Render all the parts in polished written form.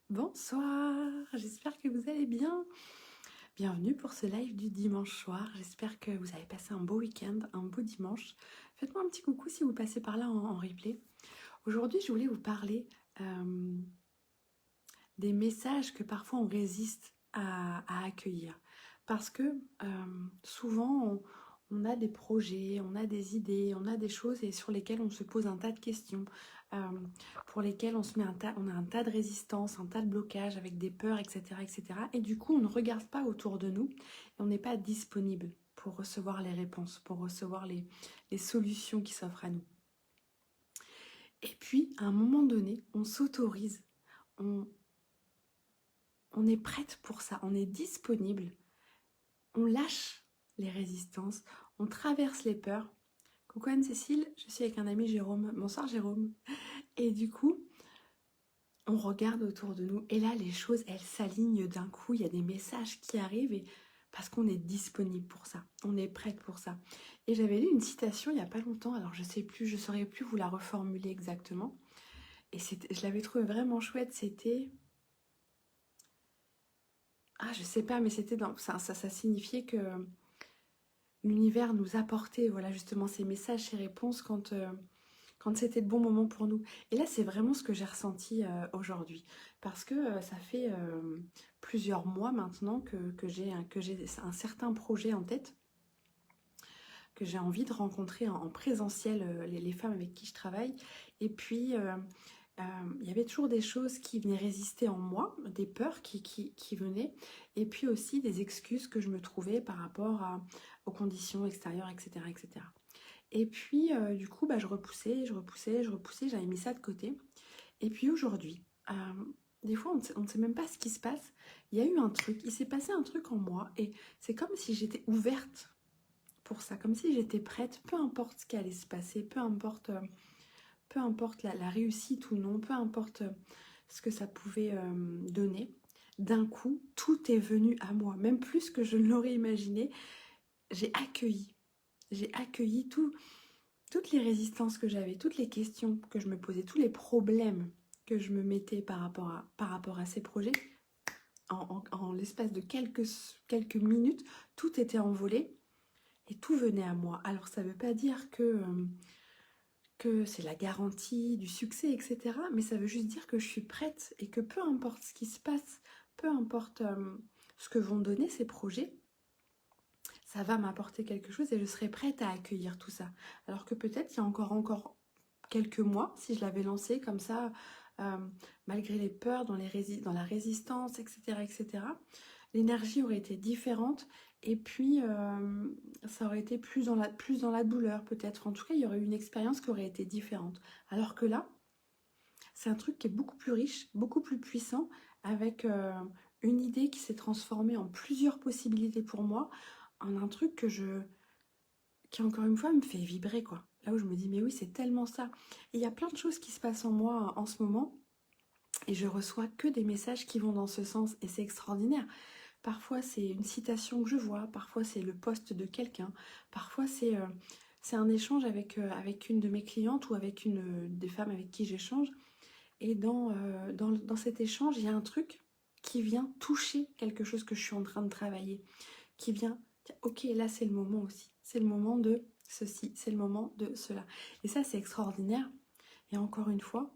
Bonsoir, j'espère que vous allez bien. Bienvenue pour ce live du dimanche soir. J'espère que vous avez passé un beau week-end, un beau dimanche. Faites-moi un petit coucou si vous passez par là en replay. Aujourd'hui, je voulais vous parler des messages que parfois on résiste à accueillir. Parce que souvent, on a des projets, on a des idées, on a des choses et sur lesquelles on se pose un tas de questions, euh, pour lesquelles on a un tas de résistances, un tas de blocages avec des peurs, etc., etc. Et du coup, on ne regarde pas autour de nous et on n'est pas disponible pour recevoir les réponses, pour recevoir les solutions qui s'offrent à nous. Et puis, à un moment donné, on s'autorise, on, on est prête pour ça, on est disponible, on lâche les résistances, on traverse les peurs. Coucou Anne-Cécile, je suis avec un ami Jérôme. Bonsoir Jérôme. Et du coup, on regarde autour de nous et là, les choses, elles s'alignent d'un coup. Il y a des messages qui arrivent et parce qu'on est disponible pour ça, on est prête pour ça. Et j'avais lu une citation il n'y a pas longtemps, alors je sais plus, je saurais plus vous la reformuler exactement. Et je l'avais trouvé vraiment chouette, c'était... Ah, je sais pas, mais c'était dans... ça signifiait que l'univers nous apportait, voilà, justement ces messages, ces réponses quand c'était le bon moment pour nous. Et là, c'est vraiment ce que j'ai ressenti aujourd'hui. Parce que ça fait plusieurs mois maintenant que j'ai un certain projet en tête, que j'ai envie de rencontrer en présentiel les femmes avec qui je travaille. Et puis, il y avait toujours des choses qui venaient résister en moi, des peurs qui venaient, et puis aussi des excuses que je me trouvais par rapport aux conditions extérieures, etc., etc. Et puis, du coup, je repoussais, j'avais mis ça de côté. Et puis aujourd'hui, des fois, on ne sait même pas ce qui se passe. Il y a eu un truc, il s'est passé un truc en moi, et c'est comme si j'étais ouverte pour ça, comme si j'étais prête, peu importe ce qui allait se passer, peu importe la réussite ou non, peu importe ce que ça pouvait donner. D'un coup, tout est venu à moi, même plus que je ne l'aurais imaginé. J'ai accueilli, toutes les résistances que j'avais, toutes les questions que je me posais, tous les problèmes que je me mettais par rapport à ces projets. En l'espace de quelques minutes, tout était envolé et tout venait à moi. Alors ça ne veut pas dire que c'est la garantie du succès, etc. Mais ça veut juste dire que je suis prête et que peu importe ce qui se passe, peu importe ce que vont donner ces projets, ça va m'apporter quelque chose et je serai prête à accueillir tout ça. Alors que peut-être il y a encore quelques mois, si je l'avais lancé comme ça, euh, malgré les peurs, dans la résistance, etc., etc., l'énergie aurait été différente et puis ça aurait été plus dans la douleur peut-être. En tout cas, il y aurait eu une expérience qui aurait été différente. Alors que là, c'est un truc qui est beaucoup plus riche, beaucoup plus puissant, avec une idée qui s'est transformée en plusieurs possibilités pour moi, en un truc qui encore une fois me fait vibrer, quoi. Là où je me dis, mais oui, c'est tellement ça. Et il y a plein de choses qui se passent en moi en ce moment, et je reçois que des messages qui vont dans ce sens, et c'est extraordinaire. Parfois, c'est une citation que je vois, parfois c'est le post de quelqu'un, parfois c'est un échange avec une de mes clientes ou avec une des femmes avec qui j'échange. Et dans cet échange, il y a un truc qui vient toucher quelque chose que je suis en train de travailler, qui vient, ok, là c'est le moment aussi, c'est le moment de ceci, c'est le moment de cela. Et ça c'est extraordinaire. Et encore une fois,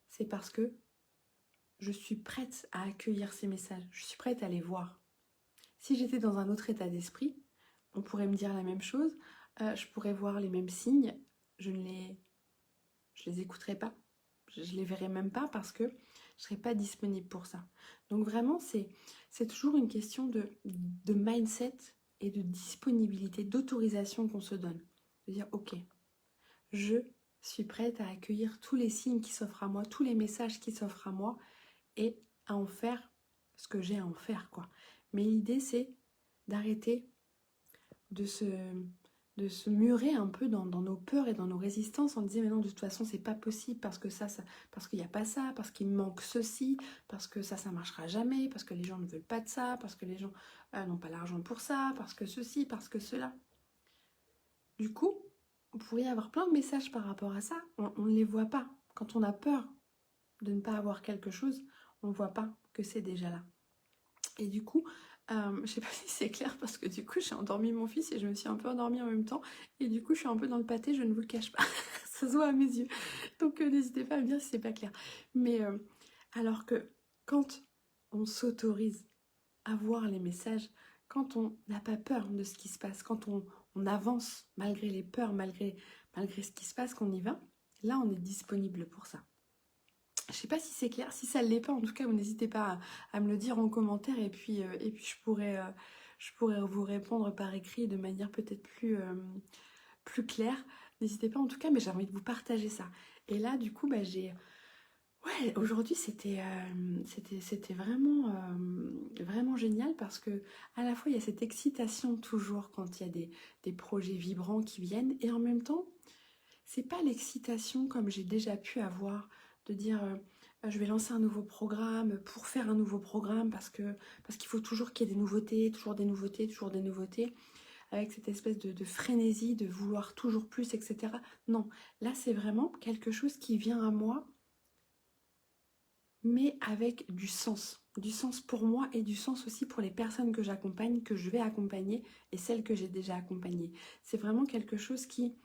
c'est parce que je suis prête à accueillir ces messages, je suis prête à les voir. Si j'étais dans un autre état d'esprit, on pourrait me dire la même chose, je pourrais voir les mêmes signes, je les écouterais pas, je les verrais même pas parce que je serais pas disponible pour ça. Donc vraiment, c'est toujours une question de mindset et de disponibilité, d'autorisation qu'on se donne. De dire, ok, je suis prête à accueillir tous les signes qui s'offrent à moi, tous les messages qui s'offrent à moi et à en faire ce que j'ai à en faire, quoi. Mais l'idée, c'est d'arrêter de se murer un peu dans nos peurs et dans nos résistances en disant mais non de toute façon c'est pas possible parce que parce qu'il n'y a pas ça, parce qu'il me manque ceci, parce que ça marchera jamais, parce que les gens ne veulent pas de ça, parce que les gens n'ont pas l'argent pour ça, parce que ceci, parce que cela. Du coup, on pourrait avoir plein de messages par rapport à ça, on ne les voit pas. Quand on a peur de ne pas avoir quelque chose, on voit pas que c'est déjà là. Et du coup, je sais pas si c'est clair parce que du coup j'ai endormi mon fils et je me suis un peu endormie en même temps. Et du coup je suis un peu dans le pâté, je ne vous le cache pas. Ça se voit à mes yeux. Donc n'hésitez pas à me dire si c'est pas clair. Mais alors que quand on s'autorise à voir les messages, quand on n'a pas peur de ce qui se passe, quand on avance malgré les peurs, malgré ce qui se passe, qu'on y va, là on est disponible pour ça. Je sais pas si c'est clair, si ça ne l'est pas, en tout cas, vous n'hésitez pas à me le dire en commentaire et puis je pourrais vous répondre par écrit de manière peut-être plus claire. N'hésitez pas en tout cas, mais j'ai envie de vous partager ça. Et là, du coup, bah, ouais, aujourd'hui, c'était vraiment génial parce que à la fois, il y a cette excitation toujours quand il y a des projets vibrants qui viennent et en même temps, c'est pas l'excitation comme j'ai déjà pu avoir de dire je vais lancer un nouveau programme pour faire un nouveau programme parce qu'il faut toujours qu'il y ait des nouveautés, toujours des nouveautés, toujours des nouveautés, avec cette espèce de frénésie, de vouloir toujours plus, etc. Non, là c'est vraiment quelque chose qui vient à moi, mais avec du sens pour moi et du sens aussi pour les personnes que j'accompagne, que je vais accompagner et celles que j'ai déjà accompagnées. C'est vraiment quelque chose qui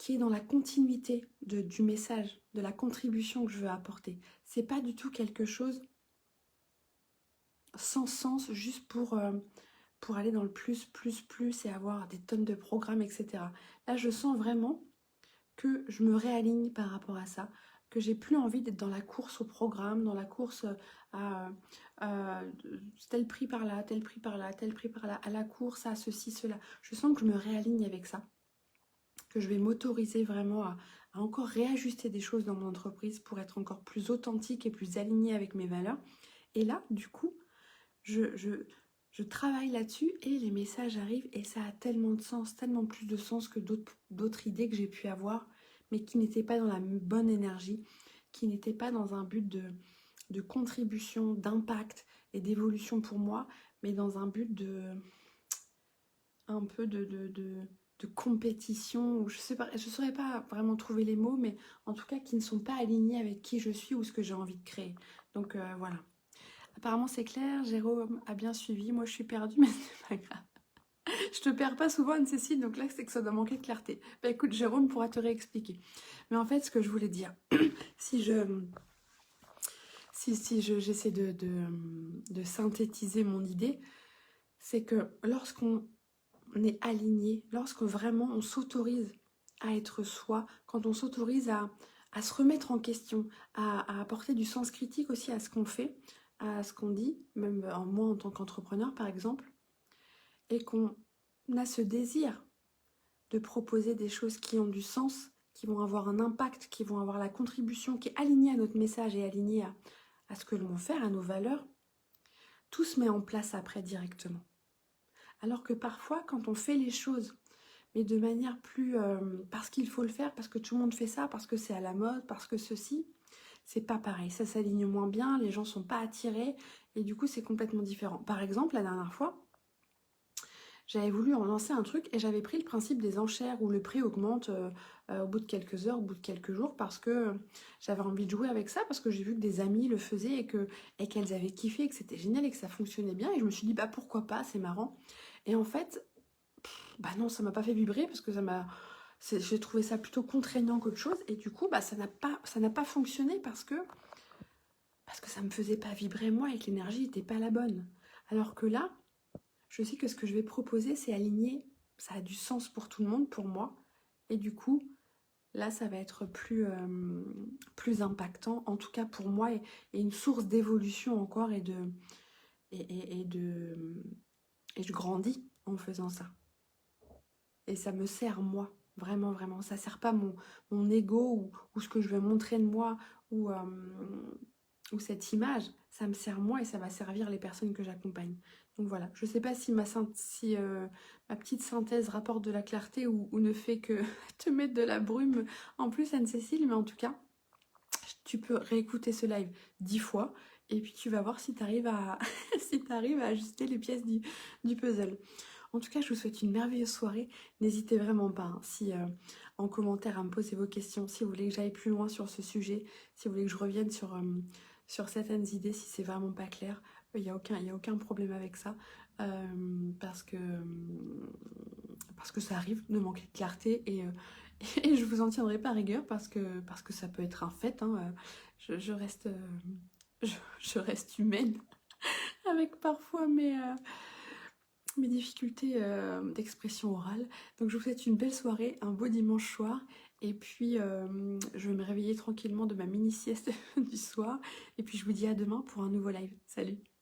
est dans la continuité du message, de la contribution que je veux apporter. C'est pas du tout quelque chose sans sens, juste pour aller dans le plus et avoir des tonnes de programmes, etc. Là, je sens vraiment que je me réaligne par rapport à ça, que j'ai plus envie d'être dans la course au programme, dans la course à tel prix par là, tel prix par là, tel prix par là, à la course, à ceci, cela. Je sens que je me réaligne avec ça, que je vais m'autoriser vraiment à encore réajuster des choses dans mon entreprise pour être encore plus authentique et plus alignée avec mes valeurs. Et là, du coup, je travaille là-dessus et les messages arrivent et ça a tellement de sens, tellement plus de sens que d'autres idées que j'ai pu avoir, mais qui n'étaient pas dans la bonne énergie, qui n'étaient pas dans un but de contribution, d'impact et d'évolution pour moi, mais dans un but un peu de compétition, ou je saurais pas vraiment trouver les mots, mais en tout cas qui ne sont pas alignés avec qui je suis ou ce que j'ai envie de créer. Donc voilà. Apparemment c'est clair, Jérôme a bien suivi, moi je suis perdue, mais c'est pas grave. Je te perds pas souvent, Anne-Cécile, donc là c'est que ça doit manquer de clarté. Bah écoute, Jérôme pourra te réexpliquer. Mais en fait, ce que je voulais dire, si j'essaie de synthétiser mon idée, c'est que lorsqu'on est aligné, lorsque vraiment on s'autorise à être soi, quand on s'autorise à se remettre en question, à apporter du sens critique aussi à ce qu'on fait, à ce qu'on dit, même moi en tant qu'entrepreneur par exemple, et qu'on a ce désir de proposer des choses qui ont du sens, qui vont avoir un impact, qui vont avoir la contribution, qui est alignée à notre message et alignée à ce que l'on veut faire, à nos valeurs, tout se met en place après directement. Alors que parfois, quand on fait les choses, mais de manière plus... parce qu'il faut le faire, parce que tout le monde fait ça, parce que c'est à la mode, parce que ceci, c'est pas pareil. Ça s'aligne moins bien, les gens sont pas attirés, et du coup, c'est complètement différent. Par exemple, la dernière fois, j'avais voulu en lancer un truc et j'avais pris le principe des enchères où le prix augmente au bout de quelques heures, au bout de quelques jours, parce que j'avais envie de jouer avec ça, parce que j'ai vu que des amis le faisaient et qu'elles avaient kiffé, et que c'était génial et que ça fonctionnait bien. Et je me suis dit, bah pourquoi pas, c'est marrant. Et en fait, bah non, ça m'a pas fait vibrer parce que j'ai trouvé ça plutôt contraignant qu'autre chose. Et du coup, bah ça n'a pas fonctionné parce que ça me faisait pas vibrer moi et que l'énergie n'était pas la bonne. Alors que là, je sais que ce que je vais proposer, c'est aligné, ça a du sens pour tout le monde, pour moi. Et du coup, là, ça va être plus impactant, en tout cas pour moi, et une source d'évolution encore et je grandis en faisant ça. Et ça me sert moi, vraiment, vraiment. Ça sert pas mon ego ou ce que je veux montrer de moi ou cette image. Ça me sert moi et ça va servir les personnes que j'accompagne. Donc voilà, je sais pas si ma petite synthèse rapporte de la clarté ou ne fait que te mettre de la brume en plus, Anne-Cécile, mais en tout cas, tu peux réécouter ce live 10 fois et puis tu vas voir si tu arrives à si t'arrives à ajuster les pièces du puzzle. En tout cas, je vous souhaite une merveilleuse soirée. N'hésitez vraiment pas, hein, si en commentaire à me poser vos questions, si vous voulez que j'aille plus loin sur ce sujet, si vous voulez que je revienne sur certaines idées si c'est vraiment pas clair. Il n'y a aucun problème avec ça. Parce que ça arrive de manquer de clarté et je vous en tiendrai pas rigueur parce que ça peut être un fait, hein. Je reste, je reste humaine avec parfois mes difficultés d'expression orale. Donc je vous souhaite une belle soirée, un beau dimanche soir. Et puis je vais me réveiller tranquillement de ma mini sieste du soir. Et puis je vous dis à demain pour un nouveau live. Salut!